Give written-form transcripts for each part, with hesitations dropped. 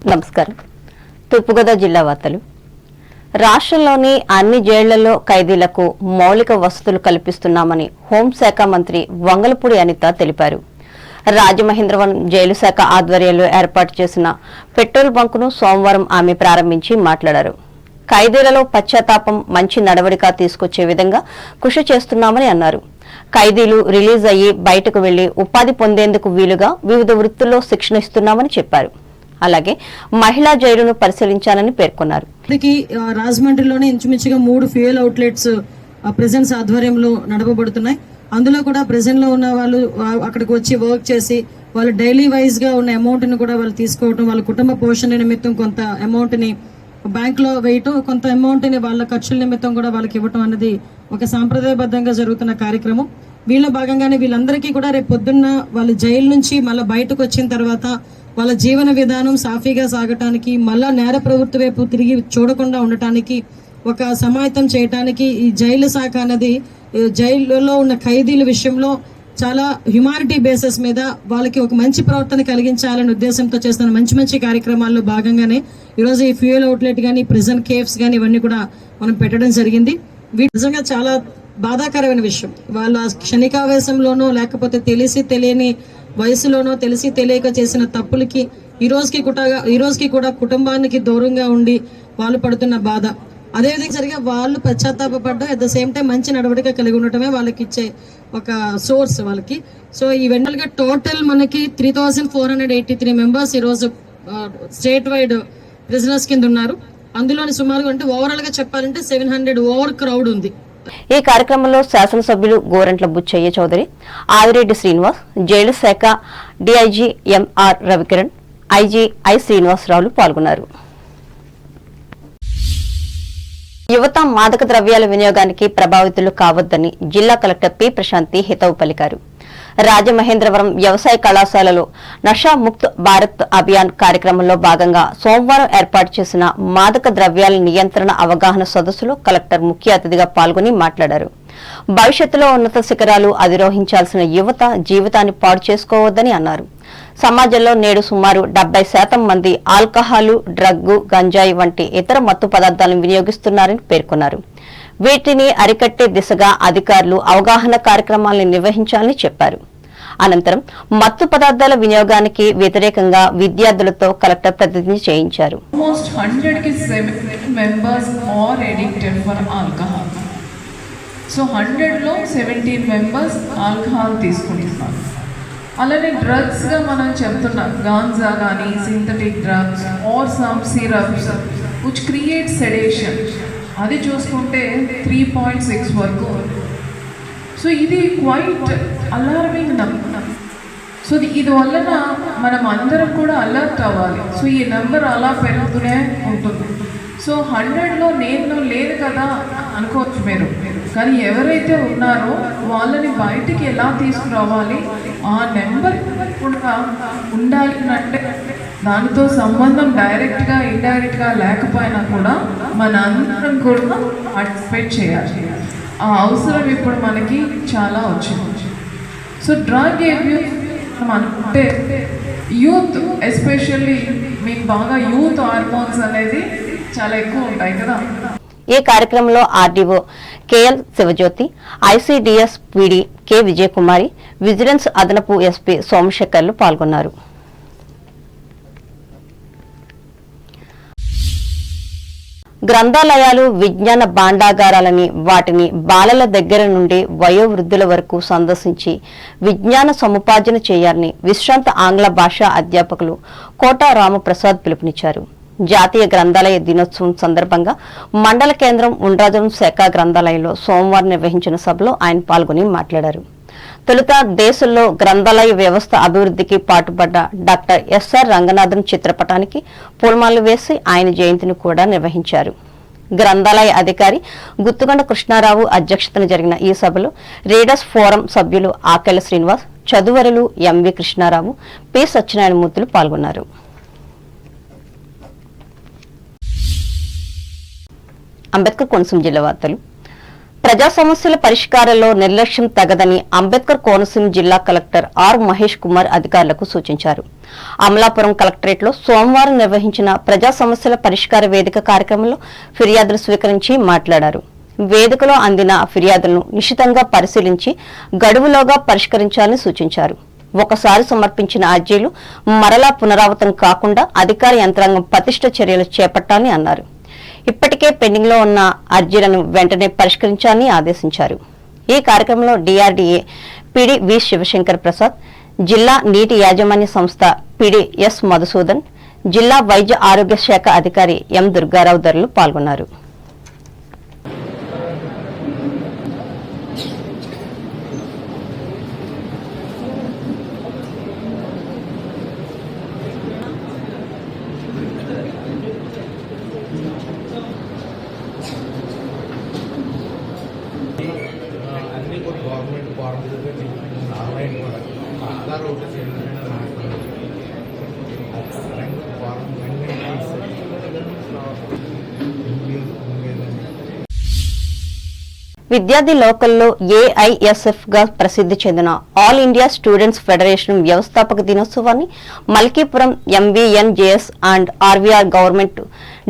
నమస్కారం. తూర్పుగోదావరి జిల్లా వార్తలు. రాష్ట్రంలోని అన్ని జైళ్లలో ఖైదీలకు మౌలిక వసతులు కల్పిస్తున్నామని హోంశాఖ మంత్రి వంగలపూడి అనిత తెలిపారు. రాజమహేంద్రవరం జైలు శాఖ ఆధ్వర్యంలో ఏర్పాటు చేసిన పెట్రోల్ బంకును సోమవారం ఆమె ప్రారంభించి మాట్లాడారు. ఖైదీలలో పశ్చాత్తాపం, మంచి నడవడిక తీసుకొచ్చే విధంగా కృషి చేస్తున్నామని అన్నారు. ఖైదీలు రిలీజ్ అయ్యి బయటకు వెళ్లి ఉపాధి పొందేందుకు వీలుగా వివిధ వృత్తుల్లో శిక్షణ ఇస్తున్నామని చెప్పారు. అలాగే మహిళా జైలును పరిశీలించాలని పేర్కొన్నారు. రాజమండ్రిలోనే ఇంచుమించుగా 3 ఫ్యూయల్ అవుట్లెట్స్ ప్రెజెన్స్ ఆధ్వర్యంలో నడపబడుతున్నాయి. అందులో కూడా ప్రెజెంట్ లో ఉన్న వాళ్ళు అక్కడికి వచ్చి వర్క్ చేసి వాళ్ళు డైలీ వైజ్ గా ఉన్న అమౌంట్ ని కూడా వాళ్ళు తీసుకోవటం, వాళ్ళ కుటుంబ పోషణ నిమిత్తం కొంత అమౌంట్ ని బ్యాంక్ లో వేయటం, కొంత అమౌంట్ ని వాళ్ళ ఖర్చుల నిమిత్తం కూడా వాళ్ళకి ఇవ్వటం అనేది ఒక సాంప్రదాయబద్ధంగా జరుగుతున్న కార్యక్రమం. వీళ్ళ భాగంగానే వీళ్ళందరికీ కూడా రేపు పొద్దున్న వాళ్ళ జైలు నుంచి మళ్ళీ బయటకు వచ్చిన తర్వాత వాళ్ళ జీవన విధానం సాఫీగా సాగటానికి, మళ్ళా నేర ప్రవృత్తి వైపు తిరిగి చూడకుండా ఉండటానికి, ఒక సమాయత్తం చేయటానికి ఈ జైలు శాఖ అనేది జైలులో ఉన్న ఖైదీల విషయంలో చాలా హ్యుమానిటీ బేసిస్ మీద వాళ్ళకి ఒక మంచి ప్రవర్తన కలిగించాలనే ఉద్దేశంతో చేస్తున్న మంచి కార్యక్రమాల్లో భాగంగానే ఈరోజు ఈ ఫ్యూయల్ అవుట్లెట్ కానీ, ప్రిజన్ కేవ్స్ కానీ ఇవన్నీ కూడా మనం పెట్టడం జరిగింది. వీటి నిజంగా చాలా బాధాకరమైన విషయం. వాళ్ళ క్షణికావేశంలోనో లేకపోతే తెలిసి తెలియని వయసులోనో తెలిసి తెలియక చేసిన తప్పులకి ఈ రోజుకి కూడా కుటుంబానికి దూరంగా ఉండి వాళ్ళు పడుతున్న బాధ, అదేవిధంగా సరిగా వాళ్ళు పశ్చాత్తాపడ్డా అట్ ద సేమ్ టైం మంచి నడవడిక కలిగి ఉండటమే వాళ్ళకి ఇచ్చే ఒక సోర్స్ వాళ్ళకి. సో ఈ వెంటల్గా టోటల్ మనకి 3483 మెంబర్స్ ఈరోజు స్టేట్ వైడ్ ప్రిజనర్స్ కింద ఉన్నారు. అందులోని సుమారుగా అంటే ఓవరాల్ గా చెప్పాలంటే 700 ఓవర్ క్రౌడ్ ఉంది. ఈ కార్యక్రమంలో శాసనసభ్యులు గోరంట్ల బుచ్చయ్య చౌదరి, ఆదిరెడ్డి శ్రీనివాస్, జైలు శాఖ DIG MR Ravikiran, IG I శ్రీనివాసరావులు పాల్గొన్నారు. యువత మాదక ద్రవ్యాల వినియోగానికి ప్రభావితులు కావద్దని జిల్లా కలెక్టర్ పి ప్రశాంతి హితవు పలికారు. రాజమహేంద్రవరం వ్యవసాయ కళాశాలలో నషా ముక్త్ భారత్ అభియాన్ కార్యక్రమంలో భాగంగా సోమవారం ఏర్పాటు చేసిన మాదక ద్రవ్యాల నియంత్రణ అవగాహన సదస్సులో కలెక్టర్ ముఖ్య అతిథిగా పాల్గొని మాట్లాడారు. భవిష్యత్తులో ఉన్నత శిఖరాలు అధిరోహించాల్సిన యువత జీవితాన్ని పాడు చేసుకోవద్దని అన్నారు. సమాజంలో నేడు సుమారు 70% మంది ఆల్కహాలు, డ్రగ్గు, గంజాయి వంటి ఇతర మత్తు పదార్థాలను వినియోగిస్తున్నారని పేర్కొన్నారు. వీటిని అరికట్టే దిశగా అధికారులు అవగాహన కార్యక్రమాలను నిర్వహించాలని చెప్పారు. అనంతరం మత్తు పదార్థాల వినియోగానికి వ్యతిరేకంగా విద్యార్థులతో కలెక్టర్ ప్రతిజ్ఞ చేయించారు. సో 100లో 17 మెంబర్స్ ఆల్కహాల్ తీసుకుంటున్నారు. అలానే డ్రగ్స్గా మనం చెప్తున్నాం, గాంజా కానీ synthetic drugs or some syrups which create sedation, అది చూసుకుంటే 3.6 వరకు. సో ఇది క్వైట్ అలార్మింగ్ నెంబర్. సో ఇది వలన మనం అందరం కూడా అలర్ట్ అవ్వాలి. సో ఈ నెంబర్ అలా పెరుగుతూనే ఉంటుంది. సో 100లో నేను లేదు కదా అనుకోవచ్చు మీరు, కానీ ఎవరైతే ఉన్నారో వాళ్ళని బయటికి ఎలా తీసుకురావాలి, ఆ నెంబర్ కూడా ఉండాలి అంటే దానితో సంబంధం డైరెక్ట్గా ఇండైరెక్ట్గా లేకపోయినా కూడా మన అందరం కూడా పార్టిసిపేట్ చేయాలి. ఆ అవసరం ఇప్పుడు మనకి చాలా వచ్చింది. సో డ్రగ్ అబ్యూస్ అనుకుంటే యూత్ ఎస్పెషల్లీ మీకు బాగా యూత్ హార్మోన్స్ అనేది చాలా ఎక్కువ ఉంటాయి కదా. ఈ కార్యక్రమంలో RDO KL Shivajyothi, ICDS PD K Vijayakumari, vigilance అదనపు ఎస్పీ సోమశేఖర్లు పాల్గొన్నారు. గ్రంథాలయాలు విజ్ఞాన భాండాగారాలని, వాటిని బాలల దగ్గర నుండి వయోవృద్ధుల వరకు సందర్శించి విజ్ఞాన సముపార్జన చేయాలని విశ్రాంత ఆంగ్ల భాషా అధ్యాపకులు కోటా రామప్రసాద్ పిలుపునిచ్చారు. జాతీయ గ్రంథాలయ దినోత్సవం సందర్భంగా మండల కేంద్రం ఉండ్రాజం శాఖ గ్రంథాలయంలో సోమవారం నిర్వహించిన సభలో ఆయన పాల్గొని మాట్లాడారు. తొలుత దేశంలో గ్రంథాలయ వ్యవస్థ అభివృద్ధికి పాటుపడ్డ డాక్టర్ ఎస్ఆర్ రంగనాథన్ చిత్రపటానికి పూలమాలలు వేసి ఆయన జయంతిని కూడా నిర్వహించారు. గ్రంథాలయ అధికారి గుత్తుగండ కృష్ణారావు అధ్యక్షతన జరిగిన ఈ సభలో రీడర్స్ ఫోరం సభ్యులు ఆకెళ్ల శ్రీనివాస్, చదువరులు ఎంవి కృష్ణారావు, పి సత్యనారాయణమూర్తులు పాల్గొన్నారు. అంబేద్కర్ కోనసీమ జిల్లా వార్తలు. ప్రజా సమస్యల పరిష్కారంలో నిర్లక్ష్యం తగదని అంబేద్కర్ కోనసీమ జిల్లా కలెక్టర్ ఆర్ మహేష్ కుమార్ అధికారులకు సూచించారు. అమలాపురం కలెక్టరేట్లో సోమవారం నిర్వహించిన ప్రజా సమస్యల పరిష్కార వేదిక కార్యక్రమంలో ఫిర్యాదులు స్వీకరించి మాట్లాడారు. వేదికలో అందిన ఫిర్యాదులను నిశితంగా పరిశీలించి గడువులోగా పరిష్కరించాలని సూచించారు. ఒకసారి సమర్పించిన అర్జీలు మరలా పునరావృతం కాకుండా అధికార యంత్రాంగం పటిష్ట చర్యలు చేపట్టాలని అన్నారు. ఇప్పటికే పెండింగ్ లో ఉన్న అర్జీలను వెంటనే పరిష్కరించాలని ఆదేశించారు. ఈ కార్యక్రమంలో డిఆర్డీఏ పిడి వి శివశంకర్ ప్రసాద్, జిల్లా నీటి యాజమాన్య సంస్థ పిడి ఎస్ మధుసూదన్, జిల్లా వైద్య ఆరోగ్య శాఖ అధికారి ఎం దుర్గారావు తదితరులు పాల్గొన్నారు. అన్ని కూడా గవర్నమెంట్ ఫార్మ్ ఆన్లైన్ కూడా ఆధార్ ఒకటి విద్యార్థి లోకల్లో ఏఐఎస్ఎఫ్ గా ప్రసిద్ధి చెందిన ఆల్ ఇండియా స్టూడెంట్స్ ఫెడరేషన్ వ్యవస్థాపక దినోత్సవాన్ని Malkipuram MVNJS and RVR government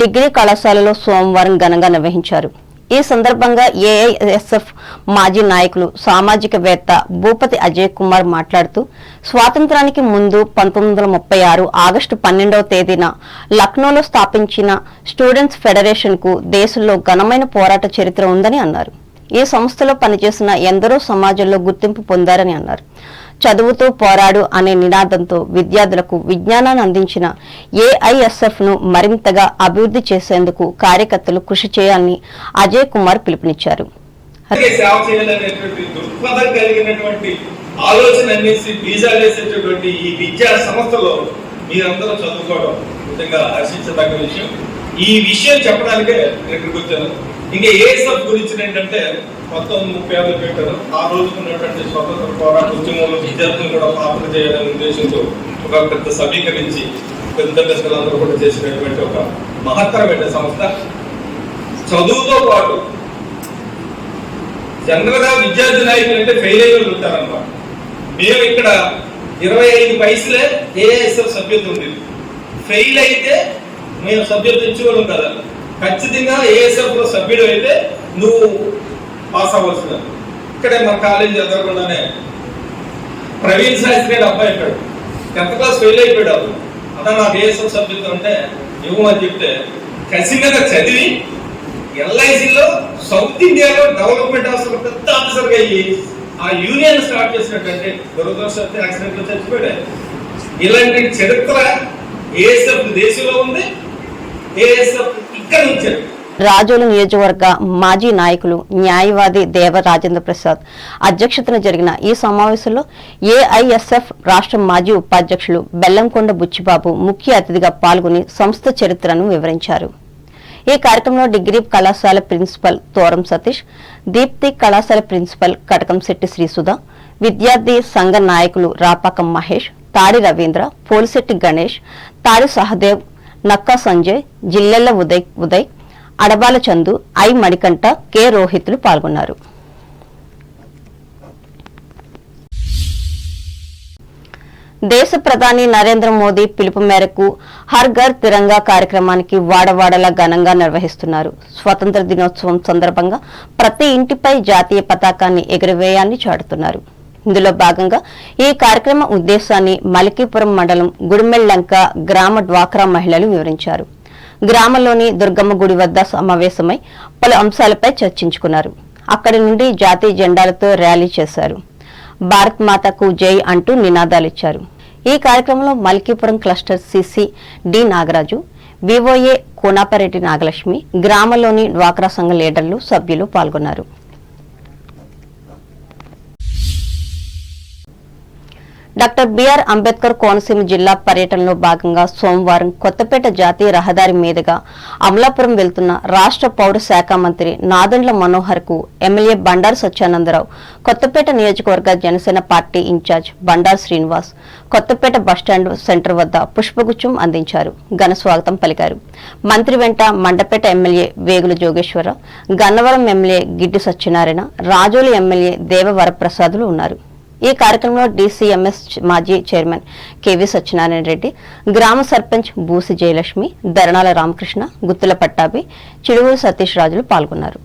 degree కళాశాలలో సోమవారం ఘనంగా నిర్వహించారు. ఈ సందర్భంగా ఏఐఎస్ఎఫ్ మాజీ నాయకులు సామాజికవేత్త భూపతి అజయ్ కుమార్ మాట్లాడుతూ స్వాతంత్రానికి ముందు 1936 ఆగస్టు 12వ తేదీన లక్నోలో స్థాపించిన స్టూడెంట్స్ ఫెడరేషన్ కు దేశంలో ఘనమైన పోరాట చరిత్ర ఉందని అన్నారు. ఈ సంస్థలో పనిచేసిన ఎందరో సమాజంలో గుర్తింపు పొందారని అన్నారు. చదువుతూ పోరాడు అనే నినాదంతో విద్యార్థులకు విజ్ఞానాన్ని అందించిన ఏఐఎస్ఎఫ్ ను మరింతగా అభివృద్ధి చేసేందుకు కార్యకర్తలు కృషి చేయాలని అజయ్ కుమార్ పిలుపునిచ్చారు. ఈ విషయం చెప్పడానికే ఇక్కడికి వచ్చాను. ఇంకా ఏఎస్ఎఫ్ గురించి ఏంటంటే మొత్తం 30 పెట్టారు. ఆ రోజుకు ఉన్నటువంటి స్వతంత్ర పోరాట ఉద్యమంలో విద్యార్థులు కూడా పాత్ర చేయాలనే ఉద్దేశంతో ఒక పెద్ద సమీకరించి పెద్ద పెద్దలందరూ కూడా చేసినటువంటి ఒక మహత్తరమైన సంస్థ. చదువుతో పాటు జనరల్ గా విద్యార్థి నాయకులు అంటే ఫెయిల్ అయ్యి ఉంటారన్నమాట. మేము ఇక్కడ 25 పైసలే ఏఎస్ఎఫ్ సభ్యత ఉంది. ఫెయిల్ అయితే మేము సభ్యత ఇచ్చేవాళ్ళం కదా. ఖచ్చితంగా ఏఎస్ఎఫ్ లో సభ్యుడు అయితే నువ్వు పాస్ అవ్వాల్సిన. ఇక్కడే మన కాలేజీ ఎదురకుండానే ప్రవీణ్ శాస్త్రి అబ్బాయి అయిపోయాడు. 10th క్లాస్ ఫెయిల్ అయిపోయాడు. అదా నాకు ఏఎస్ఎఫ్ సభ్యత అంటే ఇవ్వమని చెప్తే ఖచ్చితంగా చదివి ఎల్ఐసిలో సౌత్ ఇండియాలో డెవలప్మెంట్ ఆఫీసర్ పెద్ద ఆఫీసర్గా అయ్యి ఆ యూనియన్ స్టార్ట్ చేసినట్టు దురదృష్టం యాక్సిడెంట్ లో చచ్చిపోయాడు. ఇలాంటి చరిత్ర ఏఎస్ఎఫ్ దేశంలో ఉంది. ఏఎస్ఎఫ్ ఇక్కడ నుంచి రాజోలు నియోజకవర్గ మాజీ నాయకులు న్యాయవాది దేవ రాజేంద్ర ప్రసాద్ అధ్యక్షతన జరిగిన ఈ సమావేశంలో ఏఐఎస్ఎఫ్ రాష్ట్ర మాజీ ఉపాధ్యక్షులు బెల్లంకొండ బుచ్చిబాబు ముఖ్య అతిథిగా పాల్గొని సంస్థ చరిత్రను వివరించారు. ఈ కార్యక్రమంలో డిగ్రీ కళాశాల ప్రిన్సిపల్ తోరం సతీష్, దీప్తి కళాశాల ప్రిన్సిపల్ కటకంశెట్టి శ్రీసుధ, విద్యార్థి సంఘ నాయకులు రాపాకం మహేష్, తాడి రవీంద్ర, పోలిశెట్టి గణేష్, తాడి సహదేవ్, నక్కా సంజయ్, జిల్లెల్ల ఉదయ్, అడబాల చందు, ఐ మణికంఠ, కె రోహిత్లు పాల్గొన్నారు. దేశ ప్రధాని నరేంద్ర మోదీ పిలుపు మేరకు హర్ ఘర్ తిరంగా కార్యక్రమానికి వాడవాడలా ఘనంగా నిర్వహిస్తున్నారు. స్వతంత్ర దినోత్సవం సందర్భంగా ప్రతి ఇంటిపై జాతీయ పతాకాన్ని ఎగురవేయాలని చాటుతున్నారు. ఇందులో భాగంగా ఈ కార్యక్రమ ఉద్దేశాన్ని మలికీపురం మండలం గుడిమెల్లంక గ్రామ డ్వాక్రా మహిళలు వివరించారు. గ్రామంలోని దుర్గమ్మ గుడి వద్ద సమావేశమై పలు అంశాలపై చర్చించుకున్నారు. అక్కడి నుండి జాతీయ జెండాలతో ర్యాలీ చేశారు. భారత్ మాతకు జై అంటూ నినాదాలిచ్చారు. ఈ కార్యక్రమంలో Malikipuram cluster CC D Nagaraju, VOA Konapareddy Nagalakshmi, గ్రామంలోని డ్వాక్రా సంఘ లీడర్లు, సభ్యులు పాల్గొన్నారు. డాక్టర్ బిఆర్ అంబేద్కర్ కోనసీమ జిల్లా పర్యటనలో భాగంగా సోమవారం కొత్తపేట జాతీయ రహదారి మీదుగా అమలాపురం వెళ్తున్న రాష్ట్ర పౌర శాఖ మంత్రి నాదెండ్ల మనోహర్ కు ఎమ్మెల్యే బండారు సత్యానందరావు, కొత్తపేట నియోజకవర్గ Janasena party incharge Bandaru Srinivas Kothapeta bus stand centre వద్ద పుష్పగుచ్చం అందించారు. ఘన స్వాగతం పలికారు. మంత్రి వెంట Mandapeta MLA Vegula Jogeswararao, Gannavaram MLA Giddi Satyanarayana, Razole MLA Deva వరప్రసాదులు ఉన్నారు. ఈ కార్యక్రమంలో డీసీఎంఎస్ మాజీ చైర్మన్ కెవి సత్యనారాయణ రెడ్డి, గ్రామ సర్పంచ్ బూసి జయలక్ష్మి, దరణాల రామకృష్ణ, గుత్తుల పట్టాభి, చిడుగురు సతీష్ రాజులు పాల్గొన్నారు.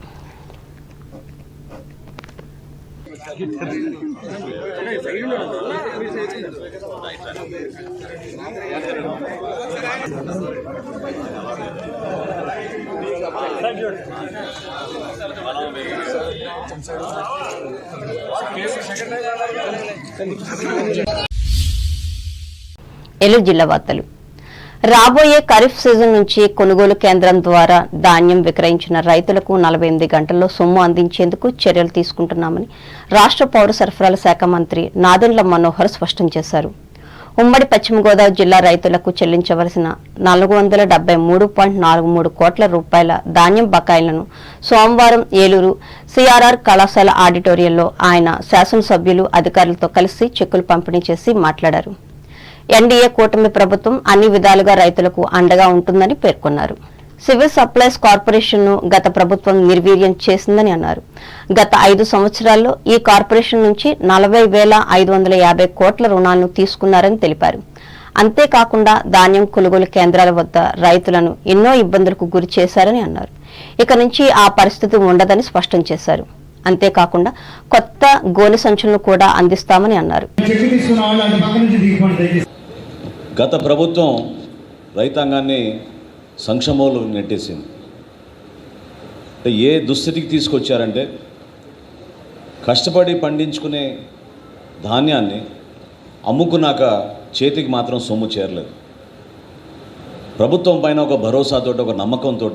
ఏలూరు జిల్లా వార్తలు. రాబోయే ఖరీఫ్ సీజన్ నుంచి కొనుగోలు కేంద్రం ద్వారా ధాన్యం విక్రయించిన రైతులకు 48 గంటల్లో సొమ్ము అందించేందుకు చర్యలు తీసుకుంటున్నామని రాష్ట్ర పౌర సరఫరాల శాఖ మంత్రి నాదెండ్ల మనోహర్ స్పష్టం చేశారు. ఉమ్మడి పశ్చిమ గోదావరి జిల్లా రైతులకు చెల్లించవలసిన 473.43 కోట్ల రూపాయల ధాన్యం బకాయిలను సోమవారం ఏలూరు సిఆర్ఆర్ కళాశాల ఆడిటోరియంలో ఆయన శాసనసభ్యులు అధికారులతో కలిసి చెక్కులు పంపిణీ చేసి మాట్లాడారు. ఎన్డీఏ కూటమి ప్రభుత్వం అన్ని విధాలుగా రైతులకు అండగా ఉంటుందని పేర్కొన్నారు. సివిల్ సప్లైస్ కార్పొరేషన్ ను గత ప్రభుత్వం నిర్వీర్యం చేసిందని అన్నారు. గత 5 సంవత్సరాల్లో ఈ కార్పొరేషన్ నుంచి 40,550 కోట్ల రుణాలను తీసుకున్నారని తెలిపారు. అంతేకాకుండా ధాన్యం కొనుగోలు కేంద్రాల వద్ద రైతులను ఎన్నో ఇబ్బందులకు గురి చేశారని అన్నారు. ఇక నుంచి ఆ పరిస్థితి ఉండదని స్పష్టం చేశారు. అంతేకాకుండా కొత్త గోనె సంచులను కూడా అందిస్తామని అన్నారు. గత ప్రభుత్వం రైతాంగాన్ని సంక్షేమంలో నెట్టేసింది. అంటే ఏ దుస్థితికి తీసుకొచ్చారంటే కష్టపడి పండించుకునే ధాన్యాన్ని అమ్ముకున్నాక చేతికి మాత్రం సొమ్ము చేరలేదు. ప్రభుత్వం పైన ఒక భరోసాతో, ఒక నమ్మకంతో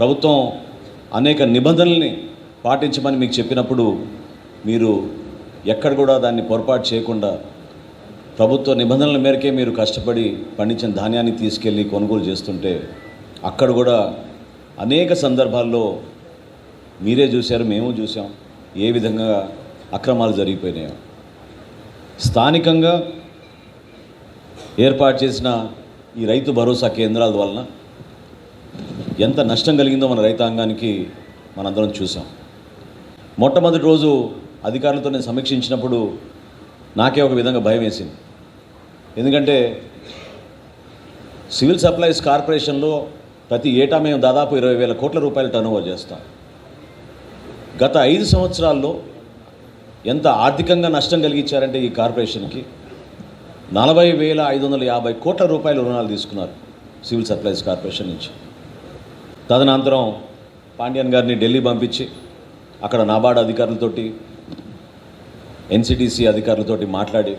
ప్రభుత్వం అనేక నిబంధనల్ని పాటించమని మీకు చెప్పినప్పుడు మీరు ఎక్కడ కూడా దాన్ని పొరపాటు చేయకుండా ప్రభుత్వ నిబంధనల మేరకే మీరు కష్టపడి పండించిన ధాన్యాన్ని తీసుకెళ్ళి కొనుగోలు చేస్తుంటే అక్కడ కూడా అనేక సందర్భాల్లో మీరే చూశారు, మేము చూసాం ఏ విధంగా అక్రమాలు జరిగిపోయినాయో. స్థానికంగా ఏర్పాటు చేసిన ఈ రైతు భరోసా కేంద్రాల వలన ఎంత నష్టం కలిగిందో మన రైతాంగానికి మనందరం చూసాం. మొట్టమొదటి రోజు అధికారులతో నేను సమీక్షించినప్పుడు నాకే ఒక విధంగా భయం వేసింది. ఎందుకంటే సివిల్ సప్లైస్ కార్పొరేషన్లో ప్రతి ఏటా మేము దాదాపు 20,000 కోట్ల రూపాయలు టర్నోవర్ చేస్తాం. గత 5 సంవత్సరాల్లో ఎంత ఆర్థికంగా నష్టం కలిగించారంటే ఈ కార్పొరేషన్కి 40,550 కోట్ల రూపాయల రుణాలు తీసుకున్నారు సివిల్ సప్లైస్ కార్పొరేషన్ నుంచి. తదనంతరం పాండ్యన్ గారిని ఢిల్లీ పంపించి అక్కడ నాబార్డ్ అధికారులతోటి, ఎన్సిటిసి అధికారులతోటి మాట్లాడి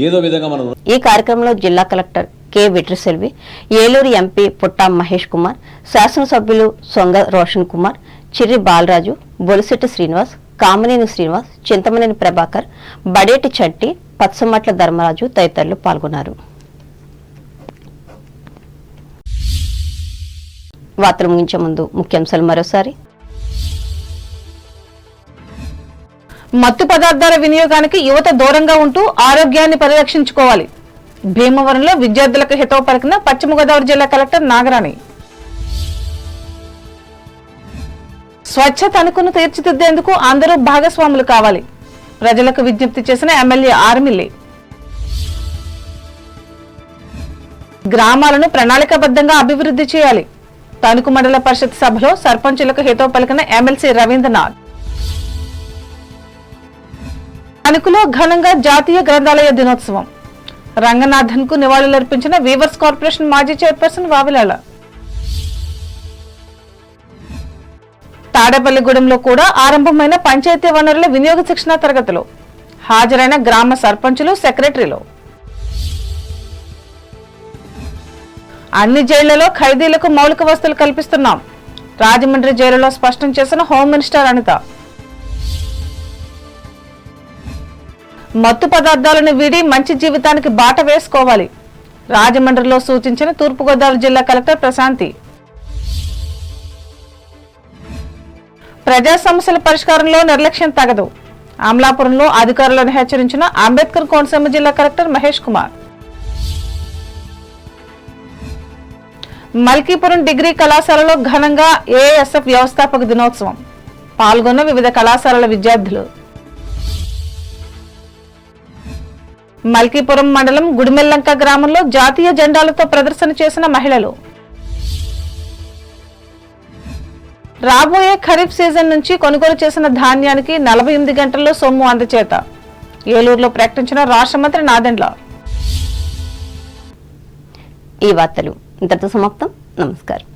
ఏదో విధంగా మనం. ఈ కార్యక్రమంలో జిల్లా కలెక్టర్ కె విట్రిసెల్వి, ఏలూరు ఎంపీ పుట్టా మహేష్ కుమార్, శాసనసభ్యులు సొంగ రోషన్ కుమార్, చిర్రి బాలరాజు, బొలిశెట్టి శ్రీనివాస్, కామినేని శ్రీనివాస్, చింతమనేని ప్రభాకర్, బడేటి చట్టి, పచ్చమట్ల ధర్మరాజు తదితరులు పాల్గొన్నారు. వార్తలు ముగించే ముందు ముఖ్యాంశాలు మరోసారి. మత్తు పదార్థాల వినియోగానికి యువత దూరంగా ఉంటూ ఆరోగ్యాన్ని పరిరక్షించుకోవాలి. భీమవరంలో విద్యార్థులకు హితవు పలికిన పశ్చిమ గోదావరి జిల్లా కలెక్టర్ నాగరాణి. స్వచ్ఛత అనుకుని తీర్చిదిద్దేందుకు అందరూ భాగస్వాములు కావాలి. ప్రజలకు విజ్ఞప్తి చేసిన ఎమ్మెల్యే ఆర్మిల్లి. గ్రామాలను ప్రణాళికాబద్ధంగా అభివృద్ధి చేయాలి. తణుకు మండల పరిషత్ సభలో సర్పంచులకు హితవు పలికిన ఎమ్మెల్సీ రవీంద్రనాథ్. తణుకులో ఘనంగా జాతీయ గ్రంథాలయ దినోత్సవం. రంగనాథన్ కు నివాళులర్పించిన వీవర్స్ కార్పొరేషన్ మాజీ చైర్పర్సన్ వావిలాల. తాడేపల్లిగూడెంలో కూడా ఆరంభమైన పంచాయతీ వనరుల వినియోగ శిక్షణ తరగతులు. హాజరైన గ్రామ సర్పంచులు, సెక్రటరీలు. అన్ని జైళ్లలో ఖైదీలకు మౌలిక వసతులు కల్పిస్తున్నాం. రాజమండ్రి జైలులో స్పష్టం చేసిన హోం మినిస్టర్ అనిత. మత్తు పదార్థాలను వీడి మంచి జీవితానికి బాట వేసుకోవాలి. రాజమండ్రిలో సూచించిన తూర్పుగోదావరి జిల్లా కలెక్టర్ ప్రశాంతి. ప్రజా సమస్యల పరిష్కారంలో నిర్లక్ష్యం తగదు. అమలాపురంలో అధికారులను హెచ్చరించిన అంబేద్కర్ కోనసీమ జిల్లా కలెక్టర్ మహేష్ కుమార్. మల్కీపురం డిగ్రీ కళాశాలలో ఘనంగా ఏఎస్ఎఫ్ వ్యవస్థాపక దినోత్సవం. పాల్గొన్న వివిధ కళాశాలల విద్యార్థులు. మల్కీపురం మండలం గుడిమెల్లంక గ్రామంలో జాతీయ జెండాలతో ప్రదర్శన చేసిన మహిళలు. రాబోయే ఖరీఫ్ సీజన్ నుంచి కొనుగోలు చేసిన ధాన్యానికి 48 గంటల్లో సొమ్ము అందచేత ఏలూరులో ప్రకటించిన రాష్ట్ర మంత్రి నాదెండ్ల. ఈ వార్తలు ఇంతటితో సమాప్తం. నమస్కారం.